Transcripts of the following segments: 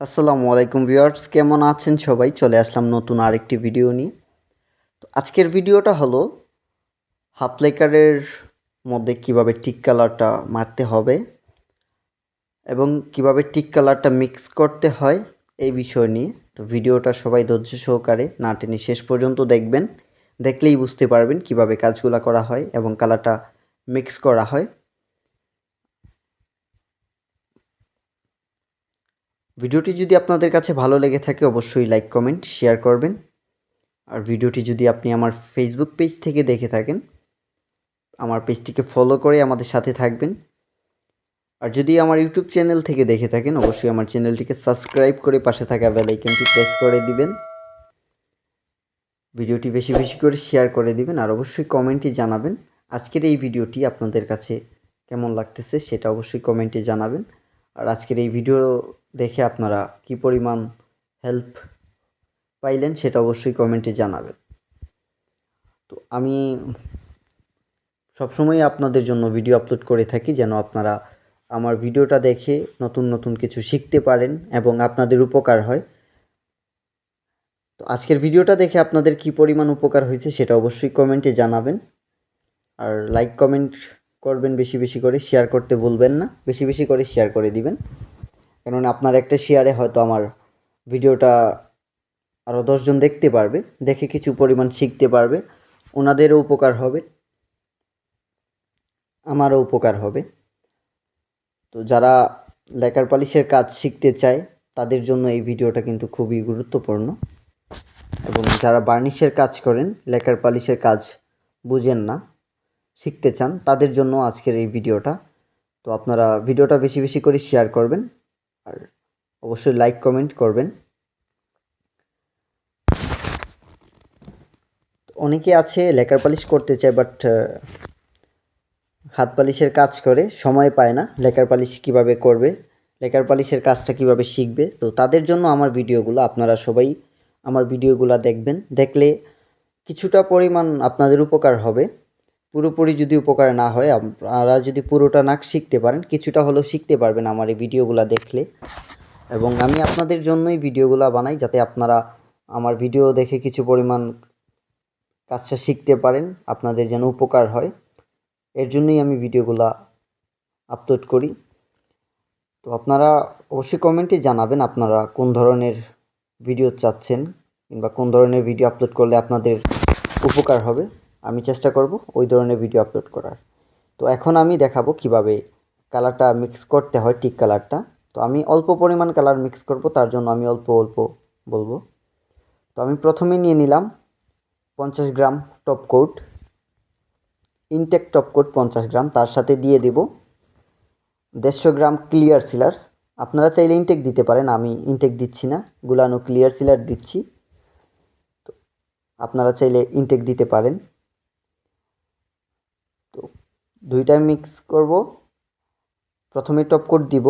আসসালামু আলাইকুম ভিউয়ার্স, কেমন আছেন সবাই? চলে আসলাম নতুন আরেকটি ভিডিও নিয়ে। তো আজকের ভিডিওটা হলো হাফ লেকারের মধ্যে কিভাবে টিক কালারটা মারতে হবে এবং কিভাবে টিক কালারটা মিক্স করতে হয় এই বিষয় নিয়ে। তো ভিডিওটা সবাই ধৈর্য সহকারে না টেনে শেষ পর্যন্ত দেখবেন। দেখলেই বুঝতে পারবেন কিভাবে কাজগুলা করা হয় এবং কালারটা মিক্স করা হয়। ভিডিওটি যদি আপনাদের কাছে ভালো লেগে থাকে অবশ্যই লাইক, কমেন্ট, শেয়ার করবেন। আর ভিডিওটি যদি আপনি আমার ফেসবুক পেজ থেকে দেখে থাকেন, আমার পেজটিকে ফলো করে আমাদের সাথে থাকবেন। আর যদি আমার ইউটিউব চ্যানেল থেকে দেখে থাকেন অবশ্যই আমার চ্যানেলটিকে সাবস্ক্রাইব করে পাশে থাকা বেল আইকনটি প্রেস করে দিবেন। ভিডিওটি বেশি বেশি করে শেয়ার করে দিবেন আর অবশ্যই কমেন্টে জানাবেন আজকের এই ভিডিওটি আপনাদের কাছে কেমন লাগতেছে, সেটা অবশ্যই কমেন্টে জানাবেন। আর আজকের এই ভিডিও দেখে আপনারা কী পরিমাণ হেল্প পাইলেন সেটা অবশ্যই কমেন্টে জানাবেন। তো আমি সবসময় আপনাদের জন্য ভিডিও আপলোড করে থাকি যেন আপনারা আমার ভিডিওটা দেখে নতুন নতুন কিছু শিখতে পারেন এবং আপনাদের উপকার হয়। তো আজকের ভিডিওটা দেখে আপনাদের কী পরিমাণ উপকার হয়েছে সেটা অবশ্যই কমেন্টে জানাবেন। আর লাইক কমেন্ট করবেন, বেশি বেশি করে শেয়ার করতে ভুলবেন না, বেশি বেশি করে শেয়ার করে দিবেন। কেননা আপনার একটা শেয়ারে হয়তো আমার ভিডিওটা আরও 10 জন দেখতে পারবে, দেখে কিছু পরিমাণ শিখতে পারবে, ওনাদেরও উপকার হবে, আমারও উপকার হবে। তো যারা ল্যাকার পালিশের কাজ শিখতে চায় তাদের জন্য এই ভিডিওটা কিন্তু খুবই গুরুত্বপূর্ণ। এবং যারা বার্নিশের কাজ করেন, ল্যাকার পালিশের কাজ বুঝেন না, শিখতে চান, তাদের জন্য আজকের এই ভিডিওটা। তো আপনারা ভিডিওটা বেশি বেশি করে শেয়ার করবেন আর অবশ্যই লাইক কমেন্ট করবেন। অনেকে আছে ল্যাকার পালিশ করতে চায় বাট হাত পালিশের কাজ করে, সময় পায় না ল্যাকার পালিশ কীভাবে করবে, ল্যাকার পালিশের কাজটা কীভাবে শিখবে। তো তাদের জন্য আমার ভিডিওগুলো, আপনারা সবাই আমার ভিডিওগুলো দেখবেন, দেখলে কিছুটা পরিমাণ আপনাদের উপকার হবে। পুরোপুরি যদি উপকার না হয়, আপনারা যদি পুরোটা না শিখতে পারেন, কিছুটা হলেও শিখতে পারবেন আমার এই ভিডিওগুলো দেখলে। এবং আমি আপনাদের জন্যই ভিডিওগুলো বানাই যাতে আপনারা আমার ভিডিও দেখে কিছু পরিমাণ কাজটা শিখতে পারেন, আপনাদের যেন উপকার হয়, এর জন্যই আমি ভিডিওগুলো আপলোড করি। তো আপনারা অবশ্যই কমেন্টে জানাবেন আপনারা কোন ধরনের ভিডিও চাচ্ছেন কিংবা কোন ধরনের ভিডিও আপলোড করলে আপনাদের উপকার হবে। আমি চেষ্টা করব ওই ধরনের ভিডিও আপলোড করার। তো এখন আমি দেখাবো কিভাবে কালারটা মিক্স করতে হয়, টিক কালারটা। তো আমি অল্প পরিমাণ কালার মিক্স করব, তার জন্য আমি অল্প অল্প বলবো। তো আমি প্রথমে নিয়ে নিলাম 50 gram top coat, intake top coat 50 gram, তার সাথে দিয়ে দেব 150 গ্রাম ক্লিয়ার সিলার। আপনারা চাইলে ইনটেক দিতে পারেন, আমি ইনটেক দিচ্ছি না, গুলানো ক্লিয়ার সিলার দিচ্ছি। তো আপনারা চাইলে ইনটেক দিতে পারেন। তো দুইটা মিক্স করব। প্রথমে টপ কোট দিব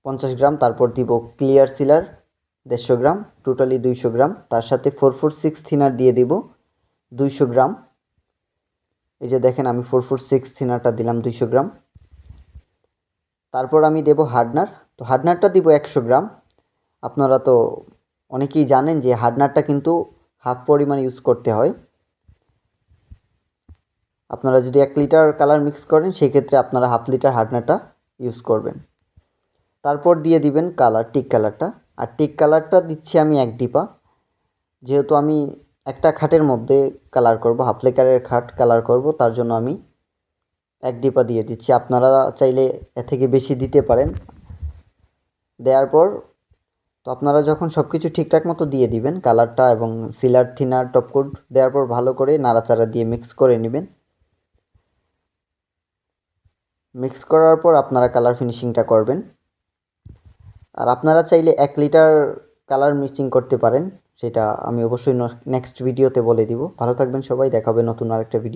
50 গ্রাম, তারপর দিব ক্লিয়ার সিলার 150 গ্রাম, টোটালি 200 গ্রাম। তার সাথে 446 থিনার দিয়ে দিব 200 গ্রাম। এই যে দেখেন আমি 446 থিনারটা দিলাম 200 গ্রাম। তারপর আমি দেব হার্ডনার। তো হার্ডনারটা দিব 100 গ্রাম। আপনারা তো অনেকেই জানেন যে হার্ডনারটা কিন্তু হাফ পরিমাণ ইউজ করতে হয়। আপনারা যদি 1 লিটার কালার মিক্স করেন সেক্ষেত্রে আপনারা হাফ লিটার হার্ডনারটা ইউজ করবেন। তারপর দিয়ে দিবেন কালার, টিক কালারটা। আর টিক কালারটা দিচ্ছি আমি 1 ডিপা, যেহেতু আমি একটা খাটের মধ্যে কালার করব, হাফ লেকারের খাট কালার করব, তার জন্য আমি 1 ডিপা দিয়ে দিচ্ছি। আপনারা চাইলে এর থেকে বেশি দিতে পারেন। দেওয়ার পর তো আপনারা যখন সব কিছু ঠিকঠাক মতো দিয়ে দিবেন, কালারটা এবং সিলার, থিনার, টপকোট দেওয়ার পর ভালো করে নাড়াচাড়া দিয়ে মিক্স করে নেবেন। মিক্স করার পর আপনারা কালার ফিনিশিংটা করবেন। আর আপনারা চাইলে 1 লিটার কালার মিক্সিং করতে পারেন, সেটা আমি অবশ্যই নেক্সট ভিডিওতে বলে দিব। ভালো থাকবেন সবাই, দেখা হবে নতুন আরেকটা ভিডিও।